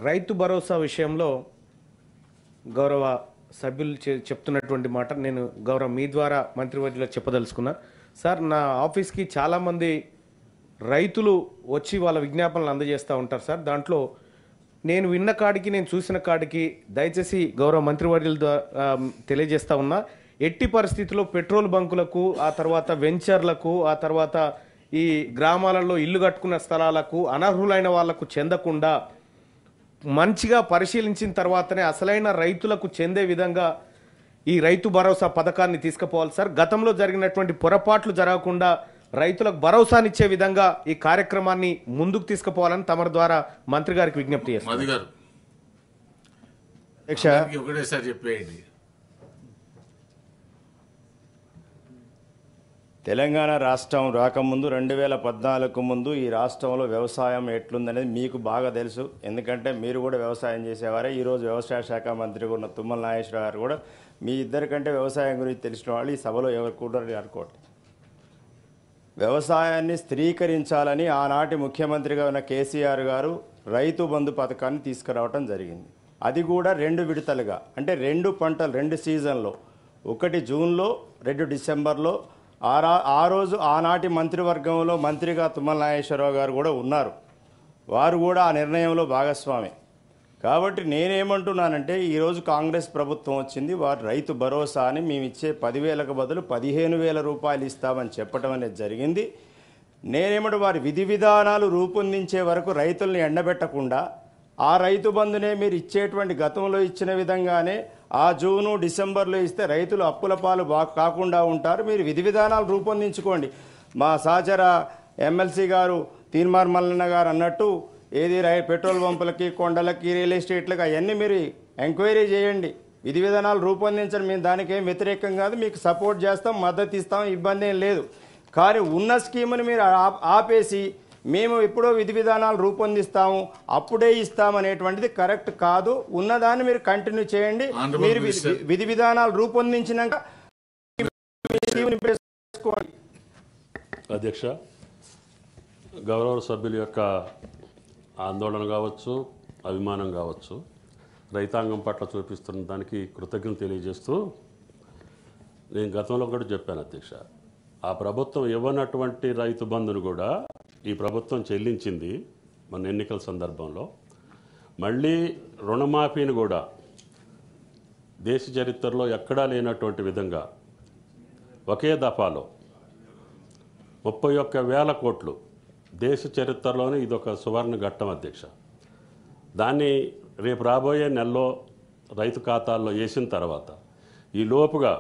రైతు భరోసా విషయంలో గౌరవ సభ్యులు చెప్తున్నటువంటి మాట నేను గౌరవ మీ ద్వారా మంత్రివర్యులకు చెప్పదలుచుకున్నా. సార్, నా ఆఫీస్కి చాలామంది రైతులు వచ్చి వాళ్ళ విజ్ఞాపనలు అందజేస్తూ ఉంటారు సార్. దాంట్లో నేను విన్న కాడికి, నేను చూసిన కాడికి దయచేసి గౌరవ మంత్రివర్యుల ద్వారా తెలియజేస్తా ఉన్నా. ఎట్టి పరిస్థితుల్లో పెట్రోల్ బంకులకు, ఆ తర్వాత వెంచర్లకు, ఆ తర్వాత ఈ గ్రామాలలో ఇల్లు కట్టుకున్న స్థలాలకు అనర్హులైన వాళ్లకు చెందకుండా మంచిగా పరిశీలించిన తర్వాతనే అసలైన రైతులకు చెందే విధంగా ఈ రైతు భరోసా పథకాన్ని తీసుకుపోవాలి సార్. గతంలో జరిగినటువంటి పొరపాట్లు జరగకుండా రైతులకు భరోసానిచ్చే విధంగా ఈ కార్యక్రమాన్ని ముందుకు తీసుకుపోవాలని తమరి ద్వారా మంత్రి గారికి విజ్ఞప్తి చేస్తున్నారు. తెలంగాణ రాష్ట్రం రాకముందు 2014 ముందు ఈ రాష్ట్రంలో వ్యవసాయం ఎట్లుందనేది మీకు బాగా తెలుసు. ఎందుకంటే మీరు కూడా వ్యవసాయం చేసేవారే. ఈరోజు వ్యవసాయ శాఖ మంత్రిగా ఉన్న తుమ్మల నాగేశ్వరరావు గారు కూడా మీ ఇద్దరికంటే వ్యవసాయం గురించి తెలిసిన వాళ్ళు ఈ సభలో ఎవరు కూడా అనుకోండి. వ్యవసాయాన్ని స్థిరీకరించాలని ఆనాటి ముఖ్యమంత్రిగా ఉన్న కేసీఆర్ గారు రైతు బంధు పథకాన్ని తీసుకురావడం జరిగింది. అది కూడా 2 విడతలుగా, అంటే 2 పంటలు 2 సీజన్లో, 1 జూన్లో 2 డిసెంబర్లో. ఆ రోజు ఆనాటి మంత్రివర్గంలో మంత్రిగా తుమ్మల నాగేశ్వరరావు గారు కూడా ఉన్నారు. వారు కూడా ఆ నిర్ణయంలో భాగస్వామి. కాబట్టి నేనేమంటున్నానంటే ఈరోజు కాంగ్రెస్ ప్రభుత్వం వచ్చింది, వారు రైతు భరోసా అని మేము ఇచ్చే 10,000కు బదులు 15,000 రూపాయలు ఇస్తామని చెప్పడం అనేది జరిగింది. నేనేమంటే వారి విధి విధానాలు రూపొందించే వరకు రైతుల్ని ఎండబెట్టకుండా ఆ రైతు బంధునే మీరు ఇచ్చేటువంటి గతంలో ఇచ్చిన విధంగానే ఆ జూను డిసెంబర్లో ఇస్తే రైతులు అప్పుల పాలు కాకుండా ఉంటారు. మీరు విధి విధానాలు రూపొందించుకోండి. మా సహచర ఎమ్మెల్సీ గారు తీన్మార్ మల్లన్న గారు అన్నట్టు ఏది పెట్రోల్ పంపులకి, కొండలకి, రియల్ ఎస్టేట్లకి అవన్నీ మీరు ఎంక్వైరీ చేయండి, విధి విధానాలు రూపొందించండి. మేము దానికి ఏం వ్యతిరేకం కాదు, మీకు సపోర్ట్ చేస్తాం, మద్దతు ఇస్తాం, ఇబ్బంది ఏం లేదు. కానీ ఉన్న స్కీముని మీరు ఆపేసి మేము ఎప్పుడో విధి విధానాలు రూపొందిస్తాము అప్పుడే ఇస్తామనేటువంటిది కరెక్ట్ కాదు. ఉన్నదాన్ని మీరు కంటిన్యూ చేయండి. మీరు విధి విధానాలు రూపొందించినాక అధ్యక్ష, గౌరవ సభ్యుల యొక్క ఆందోళన కావచ్చు, అభిమానం కావచ్చు, రైతాంగం పట్ల చూపిస్తున్న దానికి కృతజ్ఞతలు తెలియజేస్తూ నేను గతంలో కూడా చెప్పాను అధ్యక్ష, ఆ ప్రభుత్వం ఇవ్వనటువంటి రైతు బంధును కూడా ఈ ప్రభుత్వం చెల్లించింది మన ఎన్నికల సందర్భంలో. మళ్ళీ రుణమాఫీని కూడా దేశ చరిత్రలో ఎక్కడా లేనటువంటి విధంగా ఒకే దఫాలో 31,000 కోట్లు దేశ చరిత్రలోనే ఇదొక సువర్ణ ఘట్టం అధ్యక్ష. దాన్ని రేపు రాబోయే నెలలో రైతు ఖాతాల్లో వేసిన తర్వాత ఈ లోపుగా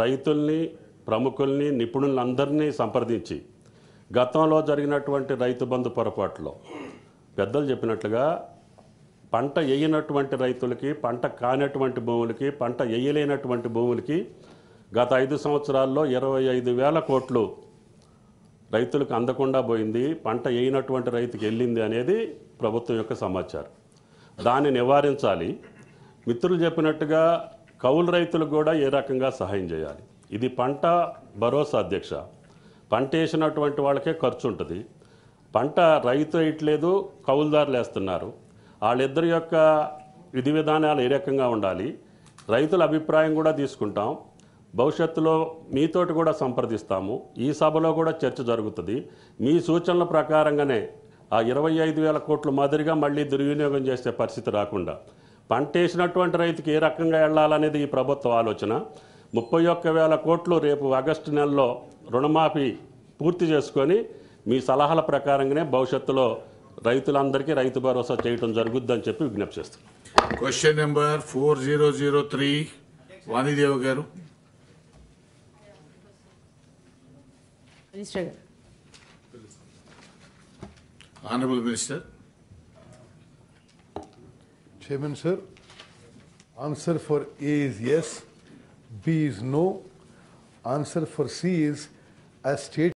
రైతుల్ని, ప్రముఖుల్ని, నిపుణులందరినీ సంప్రదించి గతంలో జరిగినటువంటి రైతు బంధు పొరపాట్లో పెద్దలు చెప్పినట్లుగా పంట వేయనటువంటి రైతులకి, పంట కానటువంటి భూములకి, పంట వేయలేనటువంటి భూములకి గత 5 సంవత్సరాల్లో 25,000 కోట్లు రైతులకు అందకుండా పోయింది, పంట వేయనటువంటి రైతుకి వెళ్ళింది అనేది ప్రభుత్వం యొక్క సమాచారం. దాన్ని నివారించాలి. మిత్రులు చెప్పినట్టుగా కౌలు రైతులకు కూడా ఏ రకంగా సహాయం చేయాలి. ఇది పంట భరోసా అధ్యక్ష. పంట వేసినటువంటి వాళ్ళకే ఖర్చు ఉంటుంది. పంట రైతు వేయట్లేదు, కౌలుదారులు వేస్తున్నారు. వాళ్ళిద్దరి యొక్క విధి విధానాలు ఏ రకంగా ఉండాలి, రైతుల అభిప్రాయం కూడా తీసుకుంటాం. భవిష్యత్తులో మీతోటి కూడా సంప్రదిస్తాము. ఈ సభలో కూడా చర్చ జరుగుతుంది. మీ సూచనల ప్రకారంగానే ఆ 25,000 కోట్ల మాదిరిగా మళ్ళీ దుర్వినియోగం చేసే పరిస్థితి రాకుండా పంట వేసినటువంటి రైతుకి ఏ రకంగా వెళ్ళాలనేది ఈ ప్రభుత్వ ఆలోచన. 31,000 కోట్లు రేపు ఆగస్టు నెలలో రుణమాఫీ పూర్తి చేసుకొని మీ సలహాల ప్రకారంగానే భవిష్యత్తులో రైతులందరికీ రైతు భరోసా చేయడం జరుగుద్దని చెప్పి విజ్ఞప్తి చేస్తున్నాం. క్వశ్చన్ నెంబర్ 4003 వాణిదేవ్ గారు. Honorable Minister. Chairman sir, answer for A is yes, B is no, answer for C is as state